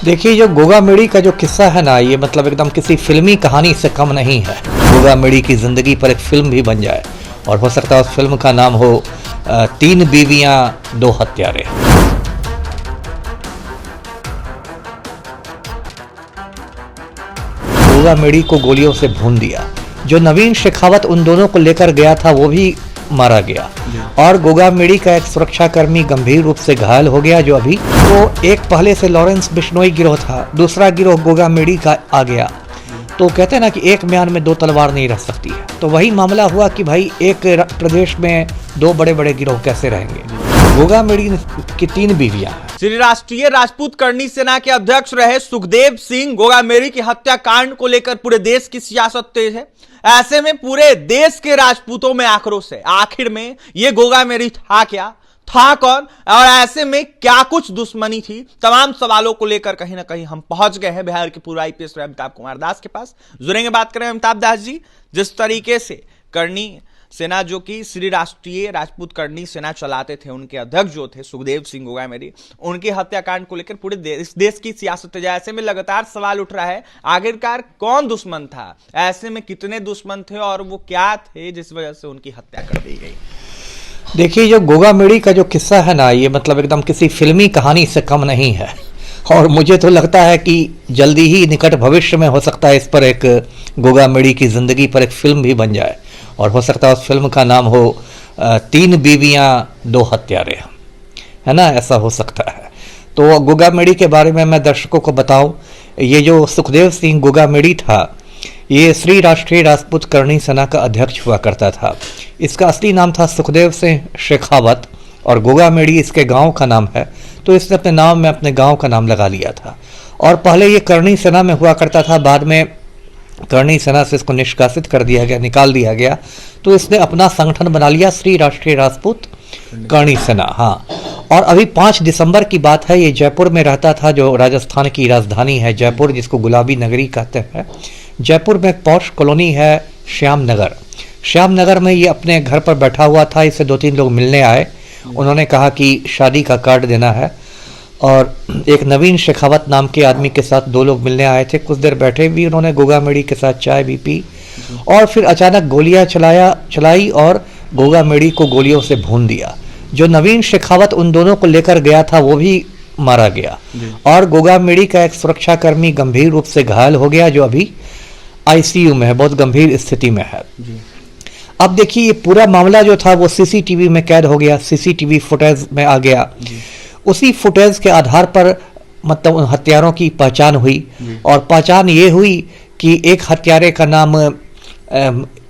देखिए, जो गोगा मेडी का जो किस्सा है ना, ये मतलब एकदम किसी फिल्मी कहानी से कम नहीं है। गोगा मेडी की ज़िंदगी पर एक फिल्म भी बन जाए और हो सकता है उस फिल्म का नाम हो 3 बीवियां 2 हत्यारे। गोगा मेडी को गोलियों से भून दिया। जो नवीन शेखावत उन दोनों को लेकर गया था वो भी मारा गया और गोगा मेडी का एक सुरक्षाकर्मी गंभीर रूप से घायल हो गया। जो अभी तो एक पहले से लॉरेंस बिश्नोई गिरोह था, दूसरा गिरोह गोगा मेडी का आ गया। तो कहते हैं ना कि एक म्यान में 2 तलवार नहीं रह सकती है। तो वही मामला हुआ कि भाई एक प्रदेश में 2 बड़े बड़े गिरोह कैसे रहेंगे। गोगा मेडी की 3 बीवियां हैं। श्री राष्ट्रीय राजपूत करनी सेना के अध्यक्ष रहे सुखदेव सिंह गोगा मेडी की हत्याकांड को लेकर पूरे देश की सियासत तेज है। ऐसे में पूरे देश के राजपूतों में आक्रोश है। आखिर में ये गोगा मेडी था क्या, था कौन और ऐसे में क्या कुछ दुश्मनी थी, तमाम सवालों को लेकर कहीं ना कहीं हम पहुंच गए हैं बिहार के पूर्व आईपीएस अमिताभ कुमार दास के पास। जुड़ेंगे, बात करें अमिताभ दास जी। जिस तरीके से करनी सेना, जो कि श्री राष्ट्रीय राजपूत करनी सेना चलाते थे, उनके अध्यक्ष जो थे सुखदेव सिंह गोगा मेडी, उनके हत्याकांड को लेकर पूरे देश की सियासत है। ऐसे में लगातार सवाल उठ रहा है, आखिरकार कौन दुश्मन था, ऐसे में कितने दुश्मन थे और वो क्या थे जिस वजह से उनकी हत्या कर दी गई। देखिए, जो गोगा मेडी का जो किस्सा है ना, ये मतलब एकदम किसी फिल्मी कहानी से कम नहीं है और मुझे तो लगता है कि जल्दी ही निकट भविष्य में हो सकता है इस पर एक गोगा मेडी की ज़िंदगी पर एक फिल्म भी बन जाए और हो सकता है उस फिल्म का नाम हो 3 बीवियां 2 हत्यारे, है ना, ऐसा हो सकता है। तो गोगा मेडी के बारे में मैं दर्शकों को बताऊं, ये जो सुखदेव सिंह गोगा मेडी था, ये श्री राष्ट्रीय राजपूत करनी सेना का अध्यक्ष हुआ करता था। इसका असली नाम था सुखदेव सिंह शेखावत और गोगा मेडी इसके गांव का नाम है, तो इसने अपने नाम में अपने गांव का नाम लगा लिया था। और पहले ये करनी सेना में हुआ करता था, बाद में करनी सेना से इसको निष्कासित कर दिया गया, निकाल दिया गया। तो इसने अपना संगठन बना लिया, श्री राष्ट्रीय राजपूत करनी सेना। हाँ, और अभी 5 दिसंबर की बात है, ये जयपुर में रहता था, जो राजस्थान की राजधानी है जयपुर, जिसको गुलाबी नगरी कहते हैं। जयपुर में एक पॉश कॉलोनी है श्याम नगर। श्याम नगर में ये अपने घर पर बैठा हुआ था। इससे 2-3 लोग मिलने आए। उन्होंने कहा कि शादी का कार्ड देना है और एक नवीन शेखावत नाम के आदमी के साथ 2 लोग मिलने आए थे। कुछ देर बैठे भी उन्होंने गोगा मेडी के साथ चाय भी पी और फिर अचानक गोलियां चलाई और गोगा मेडी को गोलियों से भून दिया। जो नवीन शेखावत उन दोनों को लेकर गया था वो भी मारा गया और गोगा मेडी का एक सुरक्षाकर्मी गंभीर रूप से घायल हो गया, जो अभी आईसीयू में है, बहुत गंभीर स्थिति में है। अब देखिए, ये पूरा मामला जो था वो सीसीटीवी में कैद हो गया, सीसीटीवी फुटेज में आ गया। उसी फुटेज के आधार पर मतलब उन हत्यारों की पहचान हुई और पहचान ये हुई कि एक हत्यारे का नाम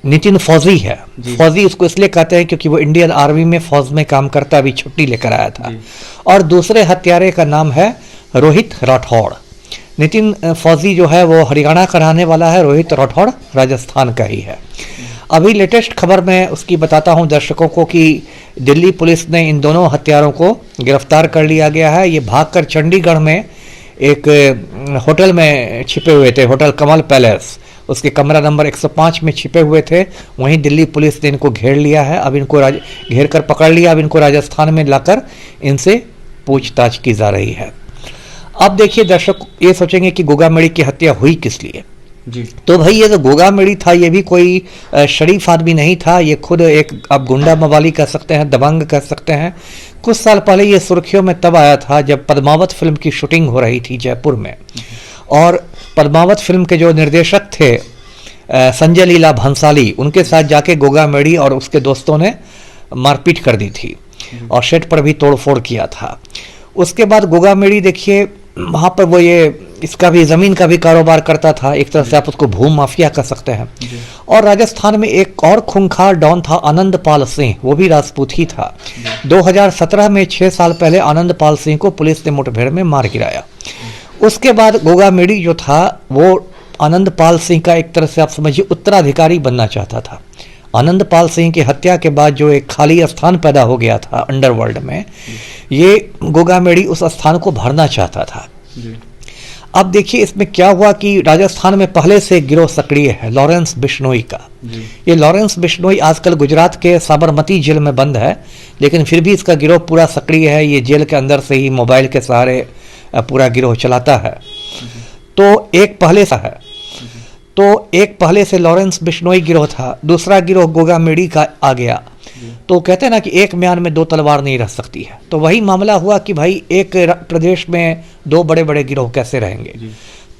नितिन फौजी है। फौजी उसको इसलिए कहते हैं क्योंकि वो इंडियन आर्मी में फौज में काम करता, अभी छुट्टी लेकर आया था। और दूसरे हत्यारे का नाम है रोहित राठौड़। नितिन फौजी जो है वो हरियाणा का रहने वाला है, रोहित राठौड़ राजस्थान का ही है। अभी लेटेस्ट खबर में उसकी बताता हूं दर्शकों को कि दिल्ली पुलिस ने इन दोनों हत्यारों को गिरफ्तार कर लिया गया है। ये भागकर चंडीगढ़ में एक होटल में छिपे हुए थे, होटल कमल पैलेस, उसके कमरा नंबर 105 में छिपे हुए थे। वहीं दिल्ली पुलिस ने इनको घेर लिया है। अब इनको घेर कर पकड़ लिया। अब इनको राजस्थान में लाकर इनसे पूछताछ की जा रही है। अब देखिए, दर्शक ये सोचेंगे कि गोगा मेडी की हत्या हुई किस लिए जी। तो भाई, ये जो गोगा मेडी था ये भी कोई शरीफ आदमी नहीं था। ये खुद एक आप गुंडा मवाली कह सकते हैं, दबंग कह सकते हैं। कुछ साल पहले ये सुर्खियों में तब आया था जब पद्मावत फिल्म की शूटिंग हो रही थी जयपुर में और पद्मावत फिल्म के जो निर्देशक थे संजय लीला भंसाली, उनके साथ जाके गोगा मेडी और उसके दोस्तों ने मारपीट कर दी थी और सेट पर भी तोड़फोड़ किया था। उसके बाद गोगा मेडी देखिए वहाँ पर वो ये इसका भी ज़मीन का भी कारोबार करता था, एक तरह से आप उसको भूम माफिया कह सकते हैं। और राजस्थान में एक और खूंखार डॉन था आनंद पाल सिंह, वो भी राजपूत ही था। 2017 में 6 साल पहले आनंद पाल सिंह को पुलिस ने मुठभेड़ में मार गिराया। उसके बाद गोगा मेडी जो था वो आनंद पाल सिंह का एक तरह से आप समझिए उत्तराधिकारी बनना चाहता था। आनंद पाल सिंह की हत्या के बाद जो एक खाली स्थान पैदा हो गया था अंडरवर्ल्ड में, ये गोगा मेडी उस स्थान को भरना चाहता था। अब देखिए, इसमें क्या हुआ कि राजस्थान में पहले से गिरोह सक्रिय है लॉरेंस बिश्नोई का। ये लॉरेंस बिश्नोई आजकल गुजरात के साबरमती जेल में बंद है, लेकिन फिर भी इसका गिरोह पूरा सक्रिय है। ये जेल के अंदर से ही मोबाइल के सहारे पूरा गिरोह चलाता है। तो एक पहले सा है, तो एक पहले से लॉरेंस बिश्नोई गिरोह था, दूसरा गिरोह गोगा मेडी का आ गया। तो कहते हैं ना कि एक म्यान में दो तलवार नहीं रह सकती है, तो वही मामला हुआ कि भाई एक प्रदेश में दो बड़े बड़े गिरोह कैसे रहेंगे।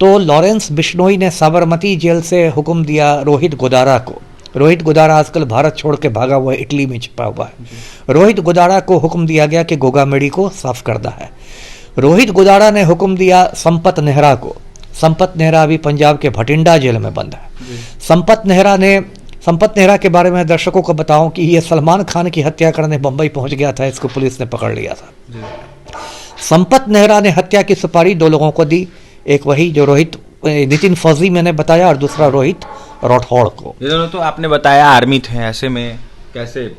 तो लॉरेंस बिश्नोई ने साबरमती जेल से हुक्म दिया रोहित गोदारा को। रोहित गोदारा आजकल भारत छोड़ के भागा हुआ है, इटली में छिपा हुआ है। रोहित गोदारा को हुक्म दिया गया कि गोगा मेडी को साफ करना है। रोहित गोदारा ने हुक्म दिया संपत नेहरा को। संपत नेहरा अभी पंजाब के भटिंडा जेल में बंद है। संपत नेहरा के बारे में दर्शकों को बताऊं कि ये सलमान खान की हत्या करने बंबई पहुंच गया था, इसको पुलिस ने पकड़ लिया था। संपत नेहरा ने हत्या की सुपारी दो लोगों को दी, एक वही जो नितिन फौजी मैंने बताया, और दूसरा रोहित राठौड़ को। ये दोनों तो आपने बताया आर्मी थे, ऐसे में कैसे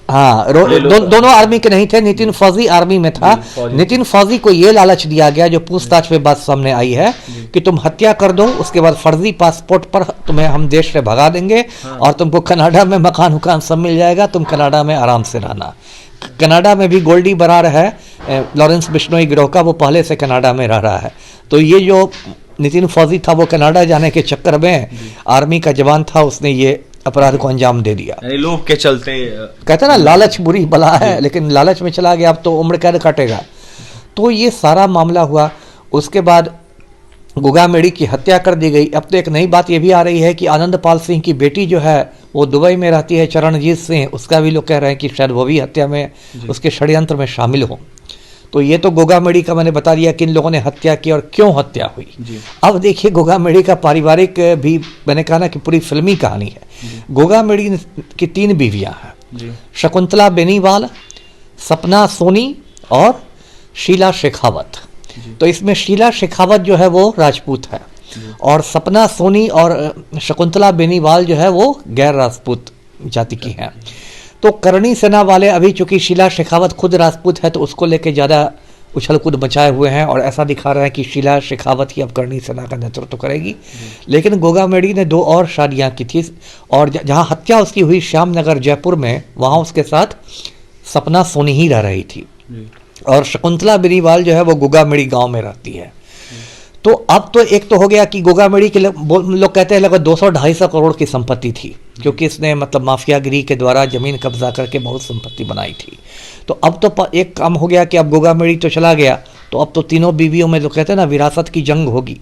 हाँ, दोनों आर्मी के नहीं थे। नितिन फौजी आर्मी में था। नितिन फौजी को ये लालच दिया गया, जो पूछताछ में बात सामने आई है, कि तुम हत्या कर दो, उसके बाद फर्जी पासपोर्ट पर तुम्हें हम देश से भगा देंगे, और तुमको कनाडा में मकान उकान सब मिल जाएगा, तुम कनाडा में आराम से रहना। कनाडा में भी गोल्डी बरार है लॉरेंस बिश्नोई गिरोह का, वो पहले से कनाडा में रह रहा है। तो ये जो नितिन फौजी था वो कनाडा जाने के चक्कर में आर्मी का जवान था, उसने ये अपराध को अंजाम दे दिया। लोभ के चलते, कहते ना लालच बुरी बला है, लेकिन लालच में चला गया, अब तो उम्र कैद काटेगा। तो ये सारा मामला हुआ। उसके बाद गोगा मेडी की हत्या कर दी गई। अब तो एक नई बात ये भी आ रही है कि आनंदपाल सिंह की बेटी जो है वो दुबई में रहती है, चरणजीत सिंह, उसका भी लोग कह रहे हैं कि शायद वो भी हत्या में उसके षड्यंत्र में शामिल हो। तो ये तो गोगा मेडी का मैंने बता दिया किन लोगों ने हत्या की और क्यों हत्या हुई। अब देखिए गोगा मेडी का पारिवारिक भी, मैंने कहा ना कि पूरी फिल्मी कहानी है। गोगा मेडी की 3 बीवियां हैं, शकुंतला बेनीवाल, सपना सोनी और शीला शेखावत। तो इसमें शीला शेखावत जो है वो राजपूत है, और सपना सोनी और शकुंतला बेनीवाल जो है वो गैर राजपूत जाति की हैं। तो करणी सेना वाले, अभी चूंकि शीला शेखावत खुद राजपूत है तो उसको लेके ज़्यादा उछल कूद मचाए हुए हैं, और ऐसा दिखा रहा है कि शीला शेखावत ही अब करणी सेना का नेतृत्व करेगी। लेकिन गोगा मेडी ने 2 और शादियां की थी, और जहां हत्या उसकी हुई श्यामनगर जयपुर में, वहां उसके साथ सपना सोनी ही रह रही थी, और शकुंतला बेनीवाल जो है वो गोगा मेडी गाँव में रहती है। तो अब तो एक तो हो गया कि गोगा मेडी के लोग कहते हैं लगभग 200-250 करोड़ की संपत्ति थी, क्योंकि इसने मतलब माफियागिरी के द्वारा जमीन कब्जा करके बहुत संपत्ति बनाई थी। तो अब तो एक काम हो गया कि अब गोगा मेडी तो चला गया, तो अब तो तीनों बीवियों में लोग कहते हैं ना विरासत की जंग होगी,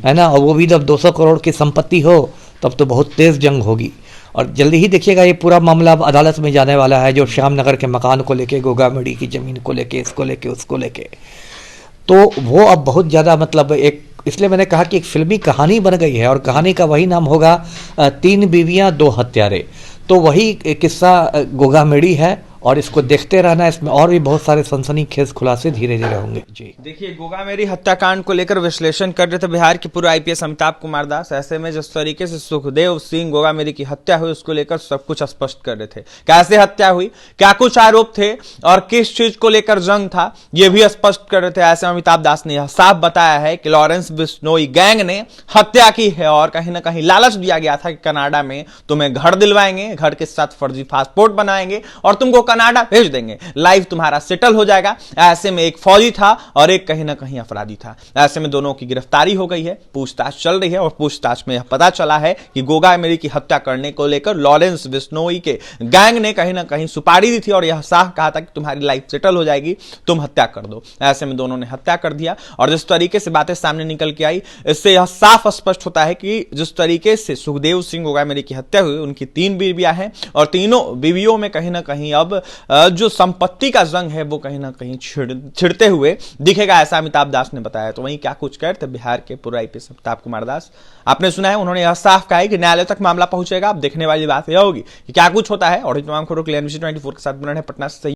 है ना। और वो भी जब 200 करोड़ की संपत्ति हो तब तो बहुत तेज जंग होगी। और जल्दी ही देखिएगा ये पूरा मामला अब अदालत में जाने वाला है, जो श्यामनगर के मकान को लेके, गोगा मेडी की जमीन को लेके, इसको लेके, उसको लेके। तो वो अब बहुत ज़्यादा मतलब एक, इसलिए मैंने कहा कि एक फिल्मी कहानी बन गई है, और कहानी का वही नाम होगा 3 बीवियां 2 हत्यारे। तो वही किस्सा गोगा मेडी है, और इसको देखते रहना, इसमें और भी बहुत सारे सनसनीखेज खुलासे धीरे धीरे होंगे। जी देखिए, गोगा मेडी हत्याकांड को लेकर विश्लेषण कर रहे थे बिहार के पूर्व आईपीएस अमिताभ कुमार दास। ऐसे में जिस तरीके से सुखदेव सिंह गोगा मेडी की हत्या हुई उसको लेकर सब कुछ स्पष्ट कर रहे थे, कैसे हत्या हुई, क्या कुछ आरोप थे और किस चीज को लेकर जंग था, यह भी स्पष्ट कर रहे थे। ऐसे में अमिताभ दास ने यह साफ बताया है कि लॉरेंस बिश्नोई गैंग ने हत्या की है, और कहीं ना कहीं लालच दिया गया था कि कनाडा में तुम्हें घर दिलवाएंगे, घर के साथ फर्जी पासपोर्ट बनाएंगे और तुमको कनाडा भेज देंगे, लाइफ तुम्हारा सेटल हो जाएगा। ऐसे में एक फौजी था और एक कहीं ना कहीं अपराधी था। ऐसे में दोनों की गिरफ्तारी हो गई है, पूछताछ चल रही है, और पूछताछ में यह पता चला है कि गोगा मेडी की हत्या करने को लेकर लॉरेंस बिश्नोई के गैंग ने कहीं ना कहीं सुपारी दी थी, और यह साफ कहा था कि तुम्हारी लाइफ सेटल हो जाएगी, तुम हत्या कर दो। ऐसे में दोनों ने हत्या कर दिया, और जिस तरीके से बातें सामने निकल के आई, इससे यह साफ स्पष्ट होता है कि जिस तरीके से सुखदेव सिंह गोगा मेडी की हत्या हुई, उनकी 3 बीवियां हैं, और तीनों बीवियों में कहीं ना कहीं अब जो संपत्ति का जंग है वो कहीं ना कहीं छिड़ते हुए दिखेगा, ऐसा अमिताभ दास ने बताया। तो वहीं क्या कुछ कह रहे थे बिहार के पूर्व आईपीएस अमिताभ कुमार दास, आपने सुना है, उन्होंने यह साफ कहा है कि न्यायालय तक मामला पहुंचेगा। अब देखने वाली बात यह होगी कि क्या कुछ होता है। और तमाम खबरों के लिए NBC 24 के साथ बने रहें पटना से।